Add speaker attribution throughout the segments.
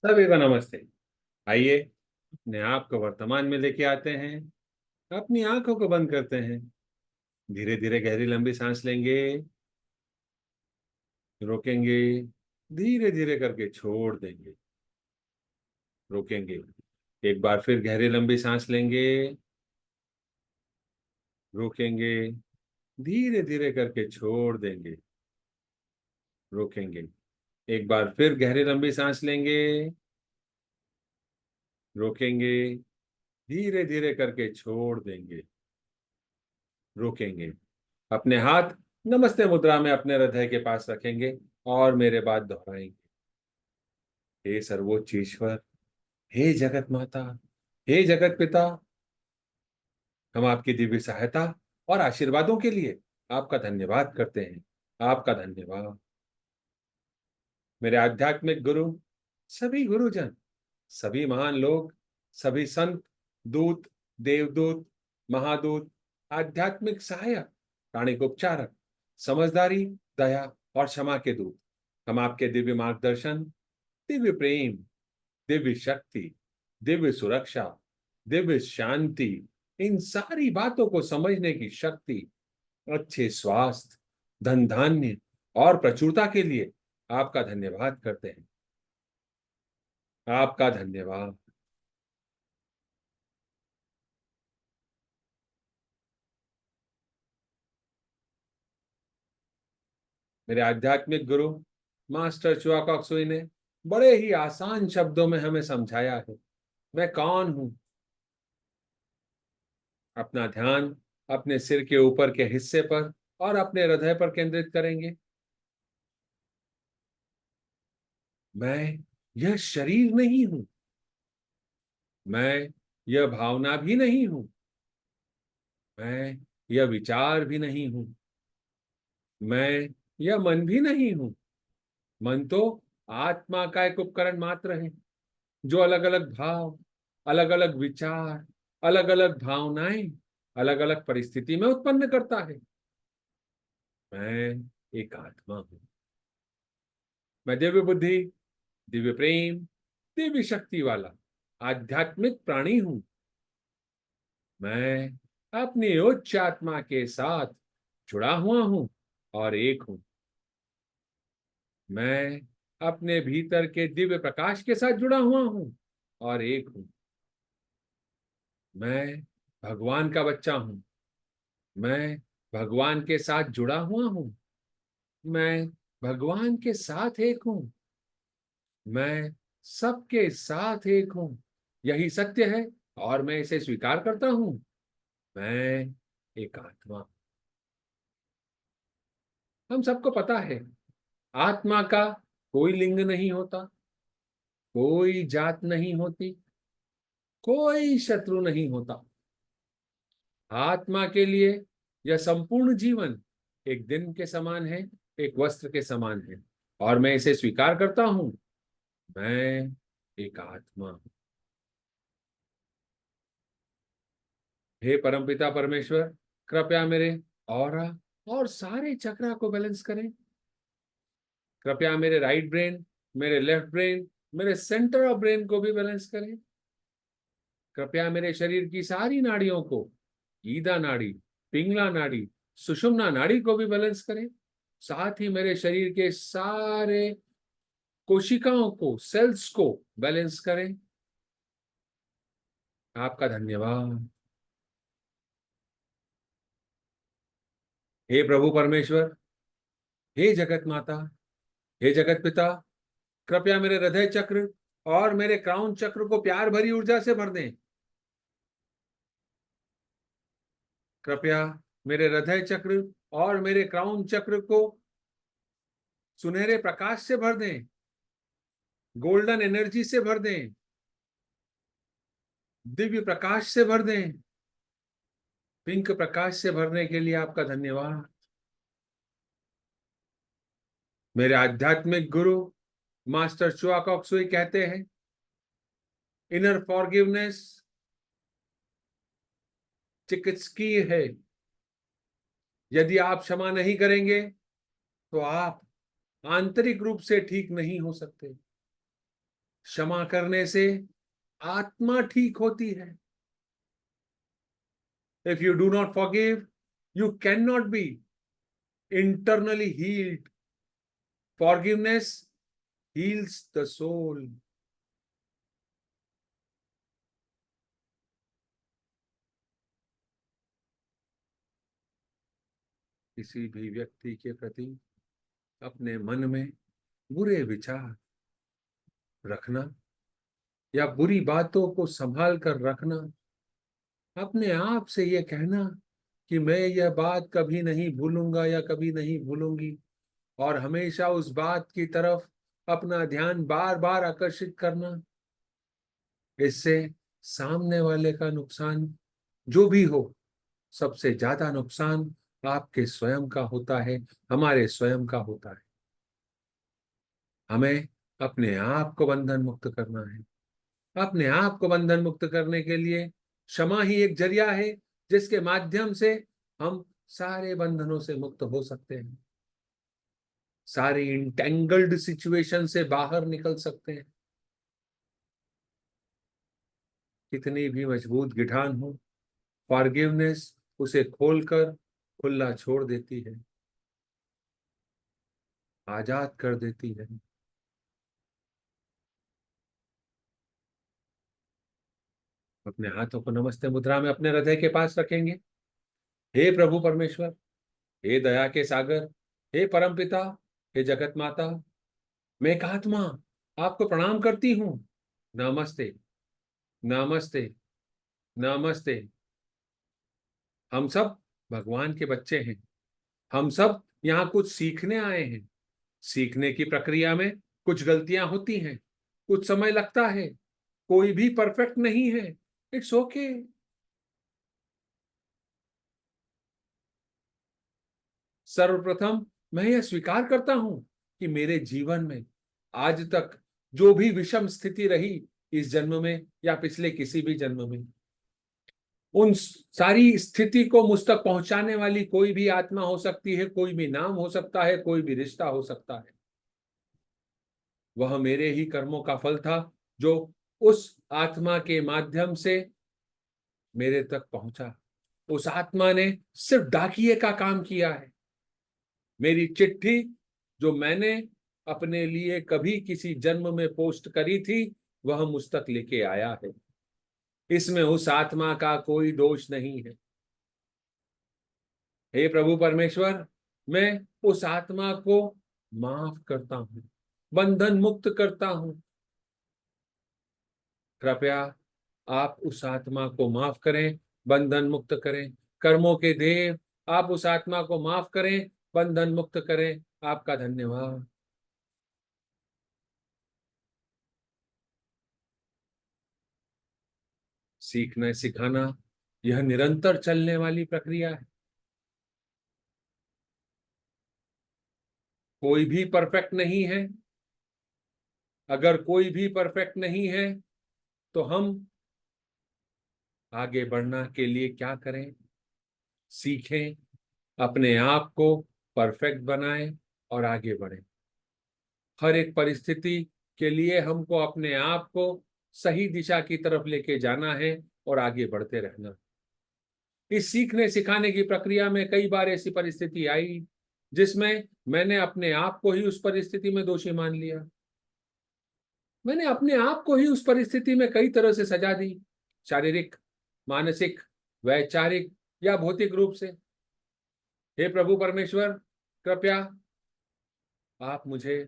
Speaker 1: सभी को नमस्ते। आइए अपने आप को वर्तमान में लेके आते हैं। अपनी आंखों को बंद करते हैं। धीरे धीरे गहरी लंबी सांस लेंगे। रोकेंगे। धीरे धीरे करके छोड़ देंगे। रोकेंगे। एक बार फिर गहरी लंबी सांस लेंगे। रोकेंगे। धीरे धीरे करके छोड़ देंगे। रोकेंगे। एक बार फिर गहरी लंबी सांस लेंगे। रोकेंगे। धीरे धीरे करके छोड़ देंगे। रोकेंगे। अपने हाथ नमस्ते मुद्रा में अपने हृदय के पास रखेंगे और मेरे बाद दोहराएंगे। हे सर्वोच्च ईश्वर, हे जगत माता, हे जगत पिता, हम आपकी दिव्य सहायता और आशीर्वादों के लिए आपका धन्यवाद करते हैं। आपका धन्यवाद। मेरे आध्यात्मिक गुरु, सभी गुरुजन, सभी महान लोग, सभी संत, दूत, देवदूत, महादूत, आध्यात्मिक सहायक, प्राणिक उपचारक, समझदारी, दया और क्षमा के दूत, हम आपके दिव्य मार्गदर्शन, दिव्य प्रेम, दिव्य शक्ति, दिव्य सुरक्षा, दिव्य शांति, इन सारी बातों को समझने की शक्ति, अच्छे स्वास्थ्य, धन धान्य और प्रचुरता के लिए आपका धन्यवाद करते हैं। आपका धन्यवाद। मेरे आध्यात्मिक गुरु मास्टर चुआकॉक सुई ने बड़े ही आसान शब्दों में हमें समझाया है, मैं कौन हूं। अपना ध्यान अपने सिर के ऊपर के हिस्से पर और अपने हृदय पर केंद्रित करेंगे। मैं यह शरीर नहीं हूं। मैं यह भावना भी नहीं हूं। मैं यह विचार भी नहीं हूं। मैं यह मन भी नहीं हूं। मन तो आत्मा का एक उपकरण मात्र है, जो अलग अलग भाव, अलग अलग विचार, अलग अलग भावनाएं, अलग अलग परिस्थिति में उत्पन्न करता है। मैं एक आत्मा हूं। मैं दिव्य बुद्धि, दिव्य प्रेम, दिव्य शक्ति वाला आध्यात्मिक प्राणी हूं। मैं अपनी उच्च आत्मा के साथ जुड़ा हुआ हूं और एक हूं। मैं अपने भीतर के दिव्य प्रकाश के साथ जुड़ा हुआ हूं और एक हूं। मैं भगवान का बच्चा हूं। मैं भगवान के साथ जुड़ा हुआ हूं। मैं भगवान के साथ एक हूं। मैं सबके साथ एक हूं। यही सत्य है और मैं इसे स्वीकार करता हूं। मैं एक आत्मा। हम सबको पता है, आत्मा का कोई लिंग नहीं होता, कोई जात नहीं होती, कोई शत्रु नहीं होता। आत्मा के लिए यह संपूर्ण जीवन एक दिन के समान है, एक वस्त्र के समान है, और मैं इसे स्वीकार करता हूं। मैं एक आत्मा हूं। हे परमपिता परमेश्वर, कृपया मेरे ऑरा और सारे चक्रा को बैलेंस करें। कृपया मेरे राइट ब्रेन, मेरे लेफ्ट ब्रेन, मेरे सेंटर ऑफ ब्रेन को भी बैलेंस करें। कृपया मेरे शरीर की सारी नाड़ियों को, ईदा नाड़ी, पिंगला नाड़ी, सुषुम्ना नाड़ी को भी बैलेंस करें। साथ ही मेरे शरीर के सारे कोशिकाओं को, सेल्स को बैलेंस करें। आपका धन्यवाद। हे प्रभु परमेश्वर, हे जगत माता, हे जगत पिता, कृपया मेरे हृदय चक्र और मेरे क्राउन चक्र को प्यार भरी ऊर्जा से भर दें। कृपया मेरे हृदय चक्र और मेरे क्राउन चक्र को सुनहरे प्रकाश से भर दें, गोल्डन एनर्जी से भर दें, दिव्य प्रकाश से भर दें। पिंक प्रकाश से भरने के लिए आपका धन्यवाद। मेरे आध्यात्मिक गुरु मास्टर चुआ कॉक्सुई कहते हैं, इनर फॉरगिवनेस चिकित्सकीय है। यदि आप क्षमा नहीं करेंगे तो आप आंतरिक रूप से ठीक नहीं हो सकते। क्षमा करने से आत्मा ठीक होती है। If you do not forgive, you cannot be internally healed. Forgiveness heals the soul. किसी भी व्यक्ति के प्रति अपने मन में बुरे विचार रखना या बुरी बातों को संभाल कर रखना, अपने आप से ये कहना कि मैं यह बात कभी नहीं भूलूंगा या कभी नहीं भूलूंगी, और हमेशा उस बात की तरफ अपना ध्यान बार बार आकर्षित करना, इससे सामने वाले का नुकसान जो भी हो, सबसे ज्यादा नुकसान आपके स्वयं का होता है, हमारे स्वयं का होता है। हमें अपने आप को बंधन मुक्त करना है। अपने आप को बंधन मुक्त करने के लिए क्षमा ही एक जरिया है जिसके माध्यम से हम सारे बंधनों से मुक्त हो सकते हैं, सारे इंटेंगल्ड सिचुएशन से बाहर निकल सकते हैं। कितनी भी मजबूत गिठान हो, फॉरगिवनेस उसे खोलकर खुला छोड़ देती है, आजाद कर देती है। अपने हाथों को नमस्ते मुद्रा में अपने हृदय के पास रखेंगे। हे प्रभु परमेश्वर, हे दया के सागर, हे परमपिता, हे जगत माता, मैं एक आत्मा आपको प्रणाम करती हूँ। नमस्ते, नमस्ते, नमस्ते। हम सब भगवान के बच्चे हैं। हम सब यहाँ कुछ सीखने आए हैं। सीखने की प्रक्रिया में कुछ गलतियां होती हैं, कुछ समय लगता है, कोई भी परफेक्ट नहीं है। It's okay. सर्वप्रथम मैं यह स्वीकार करता हूं कि मेरे जीवन में आज तक जो भी विषम स्थिति रही, इस जन्म में या पिछले किसी भी जन्म में, उन सारी स्थिति को मुझ तक पहुंचाने वाली कोई भी आत्मा हो सकती है, कोई भी नाम हो सकता है, कोई भी रिश्ता हो सकता है, वह मेरे ही कर्मों का फल था जो उस आत्मा के माध्यम से मेरे तक पहुंचा। उस आत्मा ने सिर्फ डाकिए का काम किया है। मेरी चिट्ठी जो मैंने अपने लिए कभी किसी जन्म में पोस्ट करी थी, वह मुझ तक लेके आया है। इसमें उस आत्मा का कोई दोष नहीं है। हे प्रभु परमेश्वर, मैं उस आत्मा को माफ करता हूं, बंधन मुक्त करता हूं। कृपया आप उस आत्मा को माफ करें, बंधन मुक्त करें। कर्मों के देव, आप उस आत्मा को माफ करें, बंधन मुक्त करें। आपका धन्यवाद। सीखना सिखाना यह निरंतर चलने वाली प्रक्रिया है। कोई भी परफेक्ट नहीं है। अगर कोई भी परफेक्ट नहीं है तो हम आगे बढ़ना के लिए क्या करें? सीखें, अपने आप को परफेक्ट बनाएं और आगे बढ़ें। हर एक परिस्थिति के लिए हमको अपने आप को सही दिशा की तरफ लेके जाना है और आगे बढ़ते रहना। इस सीखने सिखाने की प्रक्रिया में कई बार ऐसी परिस्थिति आई जिसमें मैंने अपने आप को ही उस परिस्थिति में दोषी मान लिया। मैंने अपने आप को ही उस परिस्थिति में कई तरह से सजा दी, शारीरिक, मानसिक, वैचारिक या भौतिक रूप से। हे प्रभु परमेश्वर, कृपया आप मुझे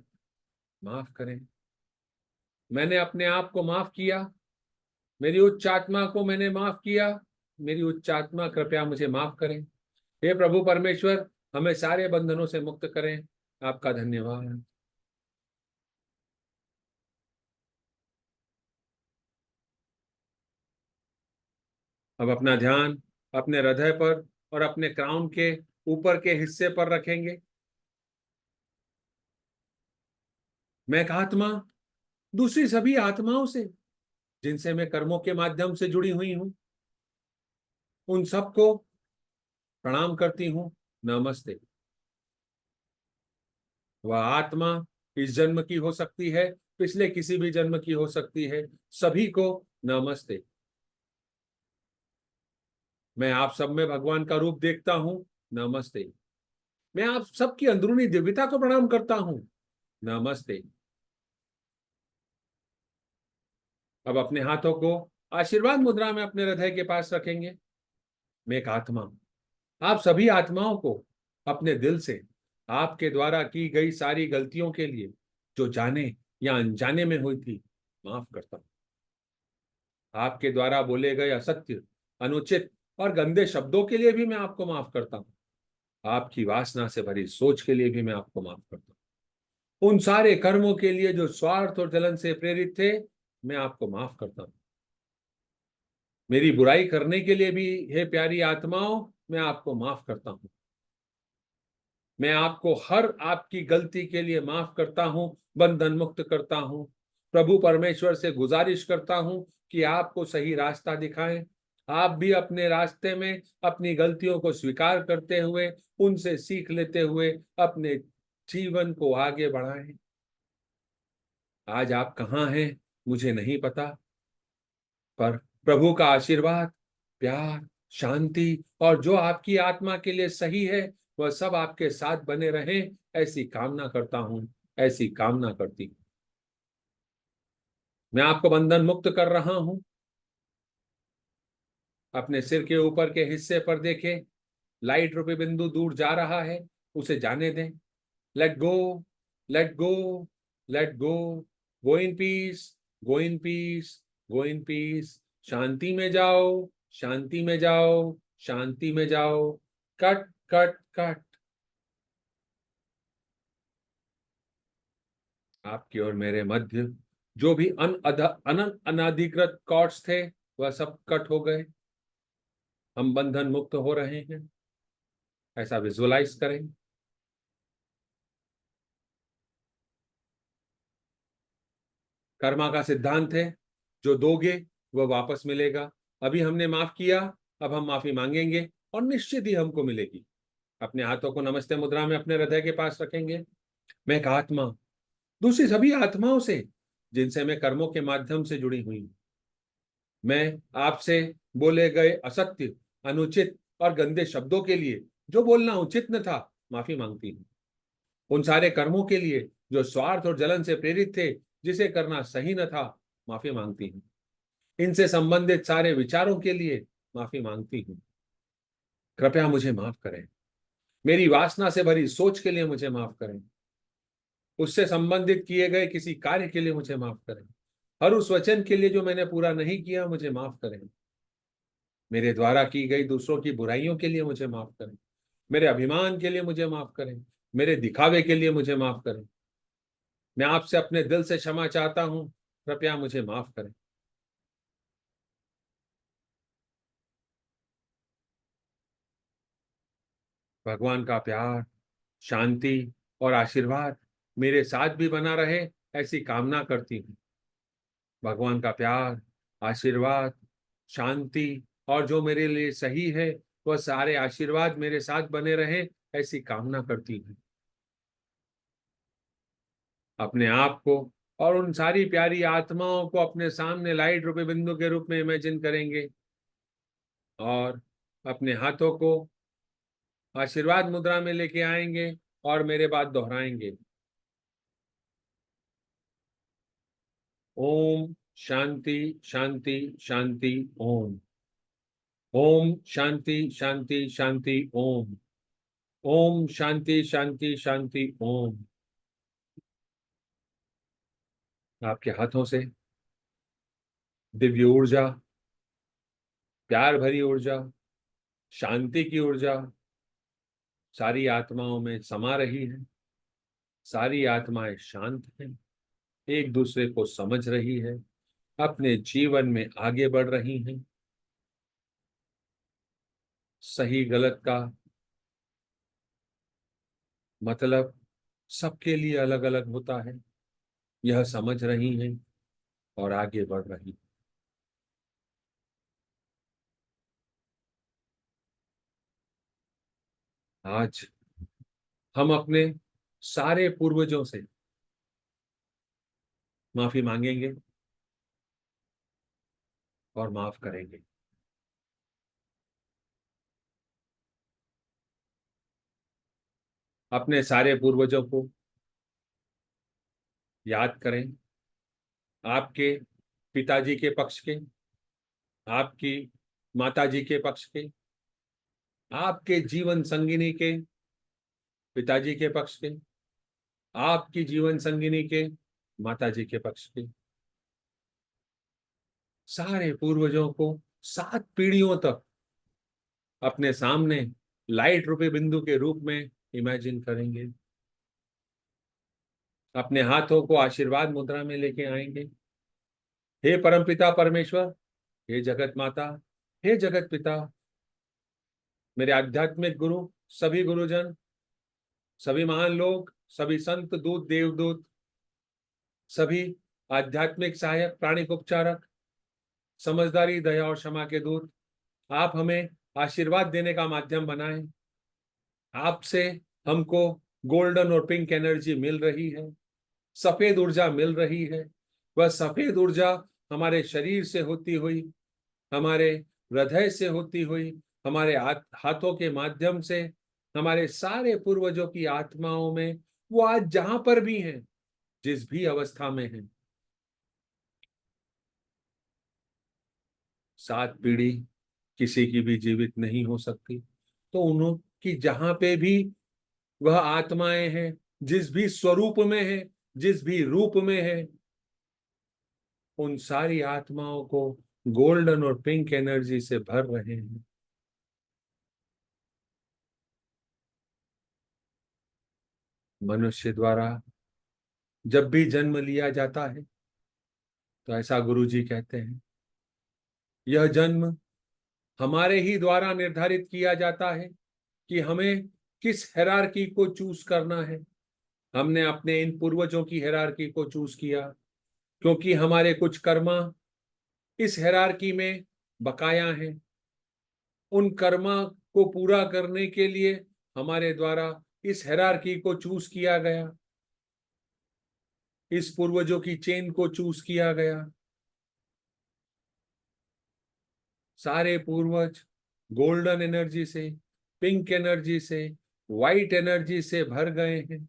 Speaker 1: माफ करें। मैंने अपने आप को माफ किया, मेरी उच्च आत्मा को मैंने माफ किया। मेरी उच्च आत्मा कृपया मुझे माफ करें। हे प्रभु परमेश्वर, हमें सारे बंधनों से मुक्त करें। आपका धन्यवाद। अब अपना ध्यान अपने हृदय पर और अपने क्राउन के ऊपर के हिस्से पर रखेंगे। मैं एक आत्मा दूसरी सभी आत्माओं से जिनसे मैं कर्मों के माध्यम से जुड़ी हुई हूं, उन सबको प्रणाम करती हूं। नमस्ते। वह आत्मा इस जन्म की हो सकती है पिछले किसी भी जन्म की हो सकती है, सभी को नमस्ते। मैं आप सब में भगवान का रूप देखता हूं, नमस्ते। मैं आप सबकी अंदरूनी दिव्यता को प्रणाम करता हूं, नमस्ते। अब अपने हाथों को आशीर्वाद मुद्रा में अपने हृदय के पास रखेंगे। मैं एक आत्मा हूं। आप सभी आत्माओं को अपने दिल से आपके द्वारा की गई सारी गलतियों के लिए, जो जाने या अनजाने में हुई थी, माफ करता हूं। आपके द्वारा बोले गए असत्य, अनुचित और गंदे शब्दों के लिए भी मैं आपको माफ करता हूं। आपकी वासना से भरी सोच के लिए भी मैं आपको माफ करता हूं। उन सारे कर्मों के लिए जो स्वार्थ और जलन से प्रेरित थे, मैं आपको माफ करता हूं। मेरी बुराई करने के लिए भी, हे प्यारी आत्माओं, मैं आपको माफ करता हूं। मैं आपको हर आपकी गलती के लिए माफ करता हूं, बंधन मुक्त करता हूं। प्रभु परमेश्वर से गुजारिश करता हूं कि आपको सही रास्ता दिखाएं। आप भी अपने रास्ते में अपनी गलतियों को स्वीकार करते हुए, उनसे सीख लेते हुए अपने जीवन को आगे बढ़ाएं। आज आप कहाँ हैं मुझे नहीं पता, पर प्रभु का आशीर्वाद, प्यार, शांति और जो आपकी आत्मा के लिए सही है, वह सब आपके साथ बने रहे, ऐसी कामना करता हूं, ऐसी कामना करती हूं। मैं आपको बंधन मुक्त कर रहा हूं। अपने सिर के ऊपर के हिस्से पर देखें, लाइट रूपी बिंदु दूर जा रहा है, उसे जाने दें। Let go, let go, let go. Go in peace, go in peace, go in peace. शांति में जाओ, शांति में जाओ, शांति में जाओ। Cut, cut, cut. आपकी और मेरे मध्य जो भी अनाधिकृत कॉर्ड्स थे, वह सब कट हो गए। हम बंधन मुक्त हो रहे हैं, ऐसा विजुअलाइज करें। कर्मा का सिद्धांत है, जो दोगे वह वापस मिलेगा। अभी हमने माफ किया, अब हम माफी मांगेंगे और निश्चित ही हमको मिलेगी। अपने हाथों को नमस्ते मुद्रा में अपने हृदय के पास रखेंगे। मैं एक आत्मा दूसरी सभी आत्माओं से, जिनसे मैं कर्मों के माध्यम से जुड़ी हुई हूं, मैं आपसे बोले गए असत्य, अनुचित और गंदे शब्दों के लिए, जो बोलना उचित न था, माफी मांगती हूँ। उन सारे कर्मों के लिए जो स्वार्थ और जलन से प्रेरित थे, जिसे करना सही न था, माफी मांगती हूँ। इनसे संबंधित सारे विचारों के लिए माफी मांगती हूँ। कृपया मुझे माफ करें। मेरी वासना से भरी सोच के लिए मुझे माफ करें। उससे संबंधित किए गए किसी कार्य के लिए मुझे माफ करें। हर उस वचन के लिए जो मैंने पूरा नहीं किया, मुझे माफ करें। मेरे द्वारा की गई दूसरों की बुराइयों के लिए मुझे माफ करें। मेरे अभिमान के लिए मुझे माफ करें। मेरे दिखावे के लिए मुझे माफ करें। मैं आपसे अपने दिल से क्षमा चाहता हूं, कृपया मुझे माफ करें। भगवान का प्यार, शांति और आशीर्वाद मेरे साथ भी बना रहे, ऐसी कामना करती हूँ। भगवान का प्यार, आशीर्वाद, शांति और जो मेरे लिए सही है, वह सारे आशीर्वाद मेरे साथ बने रहे, ऐसी कामना करती हूँ। अपने आप को और उन सारी प्यारी आत्माओं को अपने सामने लाइट रूपी बिंदु के रूप में इमेजिन करेंगे और अपने हाथों को आशीर्वाद मुद्रा में लेके आएंगे और मेरे बाद दोहराएंगे। ओम शांति, शांति, शांति। ओम, ओम शांति, शांति, शांति। ओम, ओम शांति, शांति, शांति। ओम। आपके हाथों से दिव्य ऊर्जा, प्यार भरी ऊर्जा, शांति की ऊर्जा सारी आत्माओं में समा रही है। सारी आत्माएं शांत हैं, एक दूसरे को समझ रही है, अपने जीवन में आगे बढ़ रही हैं। सही गलत का मतलब सबके लिए अलग अलग होता है, यह समझ रही हैं और आगे बढ़ रही। आज हम अपने सारे पूर्वजों से माफी मांगेंगे और माफ करेंगे। अपने सारे पूर्वजों को याद करें, आपके पिताजी के पक्ष के, आपकी माताजी के पक्ष के, आपके जीवन संगिनी के पिताजी के पक्ष के, आपकी जीवन संगिनी के माताजी के पक्ष के, सारे पूर्वजों को 7 पीढ़ियों तक अपने सामने लाइट रूपी बिंदु के रूप में इमेजिन करेंगे। अपने हाथों को आशीर्वाद मुद्रा में लेके आएंगे। हे परमपिता परमेश्वर, हे जगत माता, हे जगत पिता, मेरे आध्यात्मिक गुरु, सभी गुरुजन, सभी महान लोग, सभी संत दूत देवदूत, सभी आध्यात्मिक सहायक प्राणिक उपचारक, समझदारी दया और क्षमा के दूत, आप हमें आशीर्वाद देने का माध्यम बनाएं। आपसे हमको गोल्डन और पिंक एनर्जी मिल रही है, सफेद ऊर्जा मिल रही है। वह सफेद ऊर्जा हमारे शरीर से होती हुई, हमारे हृदय से होती हुई, हमारे हाथों के माध्यम से हमारे सारे पूर्वजों की आत्माओं में, वो आज जहां पर भी हैं, जिस भी अवस्था में हैं, 7 पीढ़ी किसी की भी जीवित नहीं हो सकती। तो उनकी जहां पे भी वह आत्माएं हैं, जिस भी स्वरूप में है, जिस भी रूप में है, उन सारी आत्माओं को गोल्डन और पिंक एनर्जी से भर रहे हैं। मनुष्य द्वारा जब भी जन्म लिया जाता है, तो ऐसा गुरुजी कहते हैं, यह जन्म हमारे ही द्वारा निर्धारित किया जाता है कि हमें किस हेरारकी को चूज करना है। हमने अपने इन पूर्वजों की हेरारकी को चूज किया क्योंकि हमारे कुछ कर्मा इस हेरारकी में बकाया हैं। उन कर्मा को पूरा करने के लिए हमारे द्वारा इस हेरारकी को चूज किया गया, इस पूर्वजों की चेन को चूज किया गया। सारे पूर्वज गोल्डन एनर्जी से, पिंक एनर्जी से, व्हाइट एनर्जी से भर गए हैं।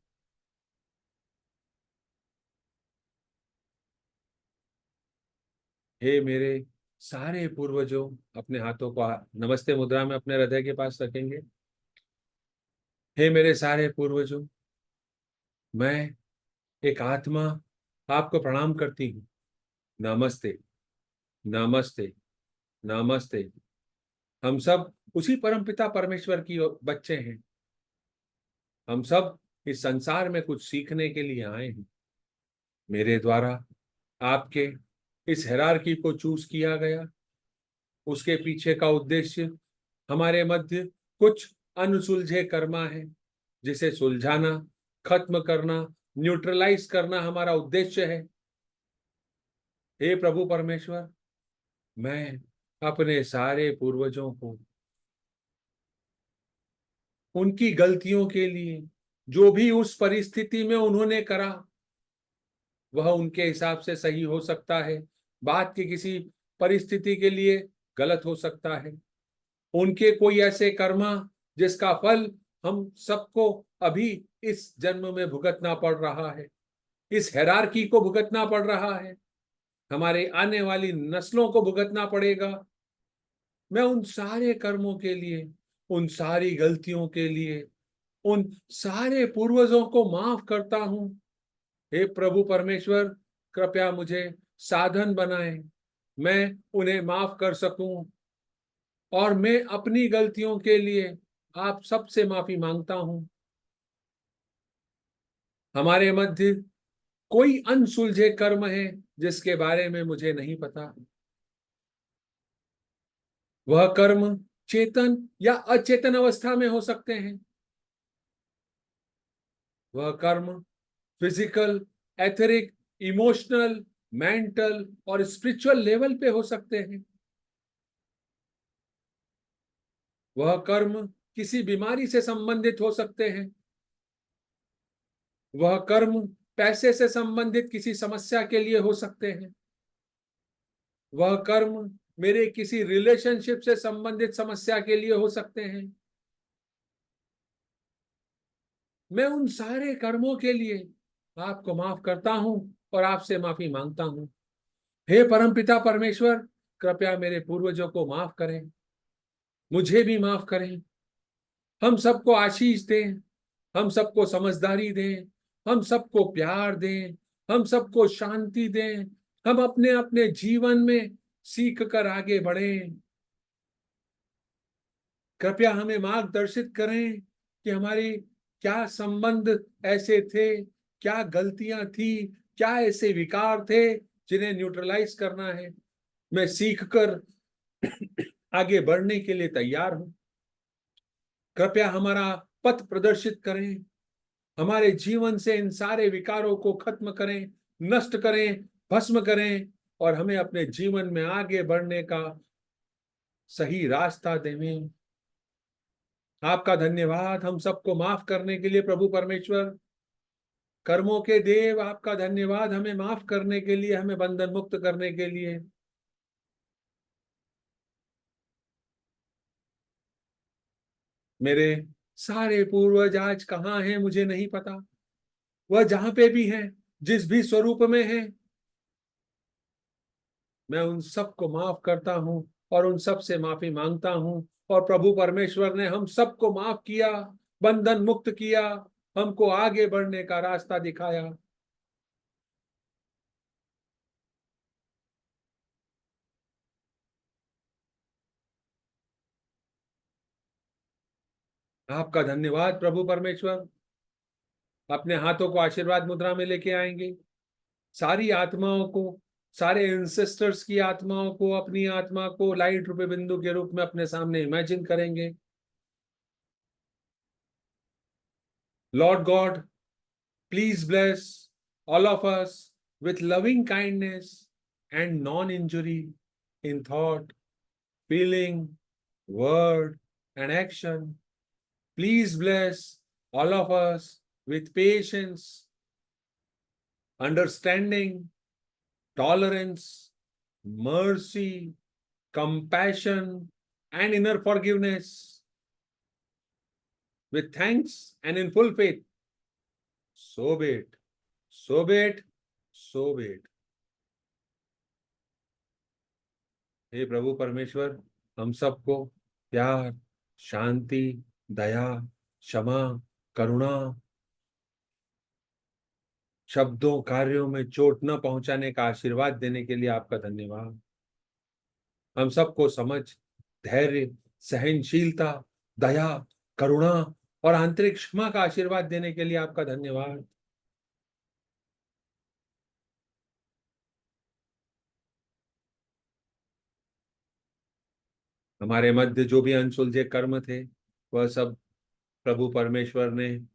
Speaker 1: हे मेरे सारे पूर्वजों, अपने हाथों को नमस्ते मुद्रा में अपने हृदय के पास रखेंगे। हे मेरे सारे पूर्वजों, मैं एक आत्मा आपको प्रणाम करती हूँ। नमस्ते, नमस्ते, नमस्ते। हम सब उसी परमपिता परमेश्वर की बच्चे हैं। हम सब इस संसार में कुछ सीखने के लिए आए हैं। मेरे द्वारा आपके इस हिरार्की को चूज किया गया। उसके पीछे का उद्देश्य हमारे मध्य कुछ अनसुलझे कर्मा है, जिसे सुलझाना, खत्म करना, न्यूट्रलाइज करना हमारा उद्देश्य है। हे प्रभु परमेश्वर, मैं अपने सारे पूर्वजों को उनकी गलतियों के लिए, जो भी उस परिस्थिति में उन्होंने करा, वह उनके हिसाब से सही हो सकता है, बात की किसी परिस्थिति के लिए गलत हो सकता है। उनके कोई ऐसे कर्मा जिसका फल हम सबको अभी इस जन्म में भुगतना पड़ रहा है, इस हेरारकी को भुगतना पड़ रहा है, हमारे आने वाली नस्लों को भुगतना पड़ेगा। मैं उन सारे कर्मों के लिए, उन सारी गलतियों के लिए, उन सारे पूर्वजों को माफ करता हूं। हे प्रभु परमेश्वर, कृपया मुझे साधन बनाएं, मैं उन्हें माफ कर सकूं और मैं अपनी गलतियों के लिए आप सबसे माफी मांगता हूं। हमारे मध्य कोई अनसुलझे कर्म है जिसके बारे में मुझे नहीं पता। वह कर्म चेतन या अचेतन अवस्था में हो सकते हैं। वह कर्म फिजिकल, एथरिक, इमोशनल, मेंटल और स्पिरिचुअल लेवल पे हो सकते हैं। वह कर्म किसी बीमारी से संबंधित हो सकते हैं। वह कर्म पैसे से संबंधित किसी समस्या के लिए हो सकते हैं, वह कर्म मेरे किसी रिलेशनशिप से संबंधित समस्या के लिए हो सकते हैं। मैं उन सारे कर्मों के लिए आपको माफ करता हूं और आपसे माफी मांगता हूं। हे परमपिता परमेश्वर, कृपया मेरे पूर्वजों को माफ करें, मुझे भी माफ करें। हम सबको आशीष दें, हम सबको समझदारी दें, हम सबको प्यार दें, हम सबको शांति दें। हम अपने अपने जीवन में सीख कर आगे बढ़ें। कृपया हमें मार्गदर्शित करें कि हमारी क्या संबंध ऐसे थे, क्या गलतियां थी, क्या ऐसे विकार थे जिन्हें न्यूट्रलाइज करना है। मैं सीख कर आगे बढ़ने के लिए तैयार हूं। कृपया हमारा पथ प्रदर्शित करें, हमारे जीवन से इन सारे विकारों को खत्म करें, नष्ट करें, भस्म करें और हमें अपने जीवन में आगे बढ़ने का सही रास्ता दें। आपका धन्यवाद हम सबको माफ करने के लिए प्रभु परमेश्वर। कर्मों के देव, आपका धन्यवाद हमें माफ करने के लिए, हमें बंधन मुक्त करने के लिए। मेरे सारे पूर्वज आज कहाँ हैं मुझे नहीं पता। वह जहां पे भी हैं, जिस भी स्वरूप में हैं, मैं उन सबको माफ करता हूं और उन सब से माफी मांगता हूं। और प्रभु परमेश्वर ने हम सबको माफ किया, बंधन मुक्त किया, हमको आगे बढ़ने का रास्ता दिखाया। आपका धन्यवाद प्रभु परमेश्वर। अपने हाथों को आशीर्वाद मुद्रा में लेके आएंगे। सारी आत्माओं को, सारे इंसेस्टर्स की आत्माओं को, अपनी आत्मा को लाइट रूपी बिंदु के रूप में अपने सामने इमेजिन करेंगे। Lord God, please bless all of us with loving kindness and non-injury in thought, feeling, word, and action. Please bless all of us with patience, understanding, tolerance, mercy, compassion, and inner forgiveness, with thanks and in full faith. So be it, so be it, so be it. हे प्रभु परमेश्वर, हम सबको प्यार, शांति, दया, क्षमा, करुणा, शब्दों कार्यों में चोट न पहुंचाने का आशीर्वाद देने के लिए आपका धन्यवाद। हम सबको समझ, धैर्य, सहनशीलता, दया, करुणा और आंतरिक क्षमा का आशीर्वाद देने के लिए आपका धन्यवाद। हमारे मध्य जो भी अनसुलझे कर्म थे, वह सब प्रभु परमेश्वर ने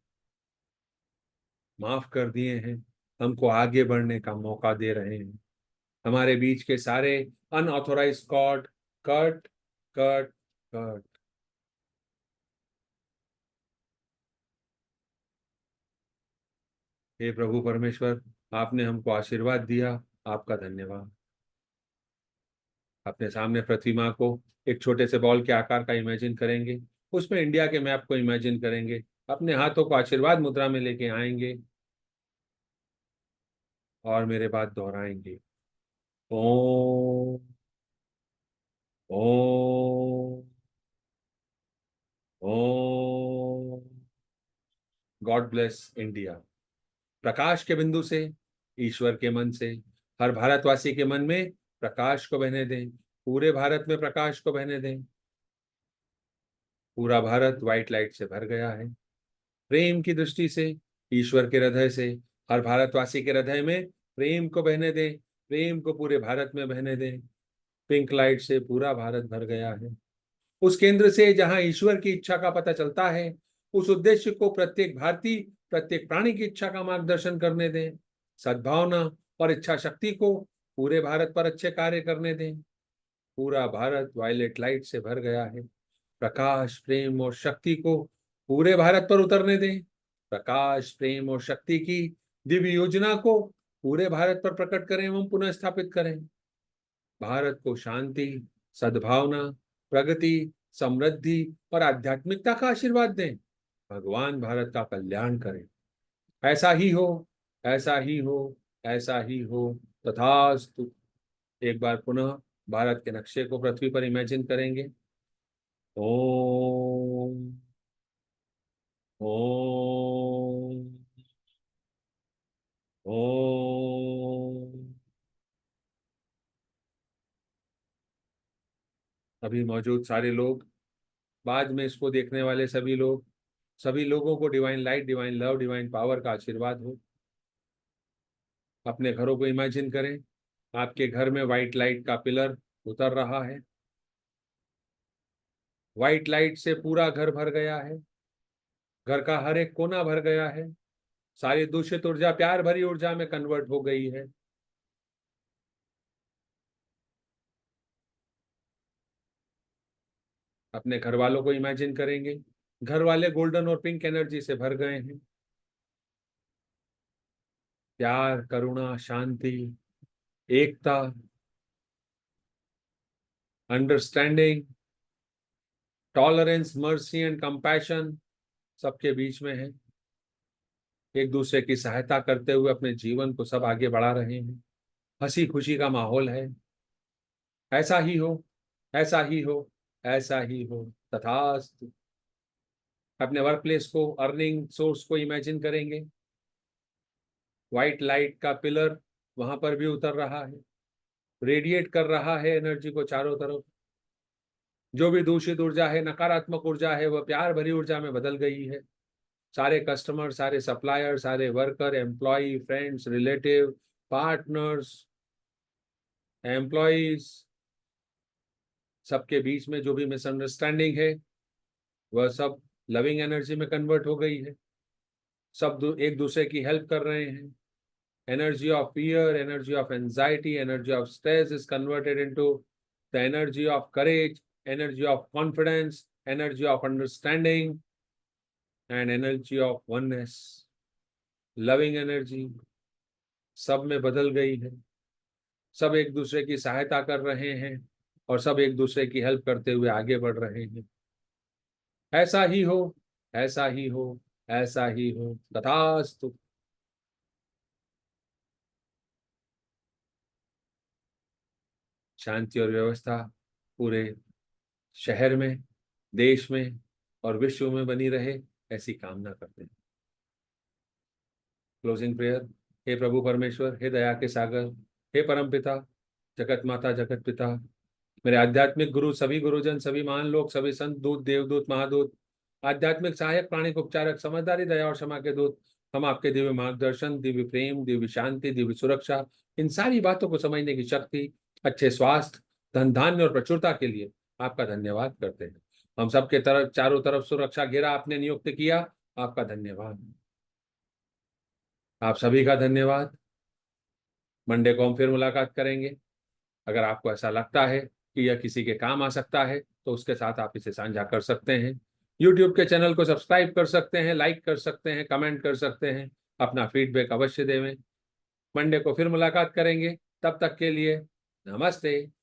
Speaker 1: माफ कर दिए हैं, हमको आगे बढ़ने का मौका दे रहे हैं। हमारे बीच के सारे unauthorised cord cut cut cut. हे प्रभु परमेश्वर, आपने हमको आशीर्वाद दिया, आपका धन्यवाद। अपने सामने पृथ्वी माँ को एक छोटे से बॉल के आकार का इमेजिन करेंगे, उसमें इंडिया के मैप को इमेजिन करेंगे, अपने हाथों को आशीर्वाद मुद्रा में लेके आएंगे और मेरे बाद दोहराएंगे। Om Om Om. God bless India. प्रकाश के बिंदु से, ईश्वर के मन से, हर भारतवासी के मन में प्रकाश को बहने दें, पूरे भारत में प्रकाश को बहने दें। पूरा भारत व्हाइट लाइट से भर गया है। प्रेम की दृष्टि से, ईश्वर के हृदय से, हर भारतवासी के हृदय में प्रेम को बहने दें, प्रेम को पूरे भारत में बहने दें। पिंक लाइट से पूरा भारत भर गया है। उस केंद्र से जहां ईश्वर की इच्छा का पता चलता है, उस उद्देश्य को प्रत्येक भारतीय, प्रत्येक प्राणी की इच्छा का मार्गदर्शन करने दें। सद्भावना और इच्छा शक्ति को पूरे भारत पर अच्छे कार्य करने दें। पूरा भारत वायलेट लाइट से भर गया है। प्रकाश, प्रेम और शक्ति को पूरे भारत पर उतरने दें। प्रकाश, प्रेम और शक्ति की दिव्य योजना को पूरे भारत पर प्रकट करें एवं पुनः स्थापित करें। भारत को शांति, सद्भावना, प्रगति, समृद्धि और आध्यात्मिकता का आशीर्वाद दें। भगवान भारत का कल्याण करें। ऐसा ही हो, ऐसा ही हो, ऐसा ही हो, तथास्तु। एक बार पुनः भारत के नक्शे को पृथ्वी पर इमेजिन करेंगे। ओम ओम ओम। अभी मौजूद सारे लोग, बाद में इसको देखने वाले सभी लोग, सभी लोगों को divine light, divine love, divine power का आशीर्वाद हो। अपने घरों को इमेजिन करें। आपके घर में व्हाइट लाइट का पिलर उतर रहा है। व्हाइट लाइट से पूरा घर भर गया है। घर का हर एक कोना भर गया है। सारी दूषित ऊर्जा प्यार भरी ऊर्जा में कन्वर्ट हो गई है। अपने घर वालों को इमेजिन करेंगे। घर वाले गोल्डन और पिंक एनर्जी से भर गए हैं। प्यार, करुणा, शांति, एकता, understanding, tolerance, mercy and compassion सबके बीच में है। एक दूसरे की सहायता करते हुए अपने जीवन को सब आगे बढ़ा रहे हैं। हंसी खुशी का माहौल है। ऐसा ही हो, ऐसा ही हो, ऐसा ही हो, तथास्तु। अपने वर्क प्लेस को, अर्निंग सोर्स को इमेजिन करेंगे। व्हाइट लाइट का पिलर वहां पर भी उतर रहा है, रेडिएट कर रहा है एनर्जी को चारों तरफ। जो भी दूषित ऊर्जा है, नकारात्मक ऊर्जा है, वह प्यार भरी ऊर्जा में बदल गई है। सारे कस्टमर, सारे सप्लायर, सारे worker, employ, friends, relative, partners, employees, सबके बीच में जो भी मिसअंडरस्टैंडिंग है वह सब लविंग एनर्जी में कन्वर्ट हो गई है। सब एक दूसरे की हेल्प कर रहे हैं। Energy of fear, energy of anxiety, energy of stress is converted into the energy of courage, energy of confidence, energy of understanding, and energy of oneness. Loving energy सब में बदल गई है। सब एक दूसरे की सहायता कर रहे हैं और सब एक दूसरे की हेल्प करते हुए आगे बढ़ रहे हैं। ऐसा ही हो, ऐसा ही हो, ऐसा ही हो, तथास्तु। शांति और व्यवस्था पूरे शहर में, देश में और विश्व में बनी रहे, ऐसी कामना करते हैं। Closing prayer. हे प्रभु परमेश्वर, हे दया के सागर, हे परम पिता, जगत माता, जगत पिता, मेरे आध्यात्मिक गुरु, सभी गुरुजन, सभी महान लोग, सभी संत, दूत, देवदूत, महादूत, आध्यात्मिक सहायक, प्राणिक उपचारक, समझदारी, दया और क्षमा के दूत, हम आपके दिव्य मार्गदर्शन, दिव्य प्रेम, दिव्य शांति, दिव्य सुरक्षा, इन सारी बातों को समझने की शक्ति, अच्छे स्वास्थ्य, धन धान्य और प्रचुरता के लिए आपका धन्यवाद करते हैं। हम सबके तरफ, चारों तरफ सुरक्षा घेरा आपने नियुक्त किया, आपका धन्यवाद। आप सभी का धन्यवाद। मंडे को हम फिर मुलाकात करेंगे। अगर आपको ऐसा लगता है कि यह किसी के काम आ सकता है तो उसके साथ आप इसे साझा कर सकते हैं। YouTube के चैनल को सब्सक्राइब कर सकते हैं, लाइक कर सकते हैं, कमेंट कर सकते हैं, अपना फीडबैक अवश्य देवें। मंडे को फिर मुलाकात करेंगे। तब तक के लिए नमस्ते।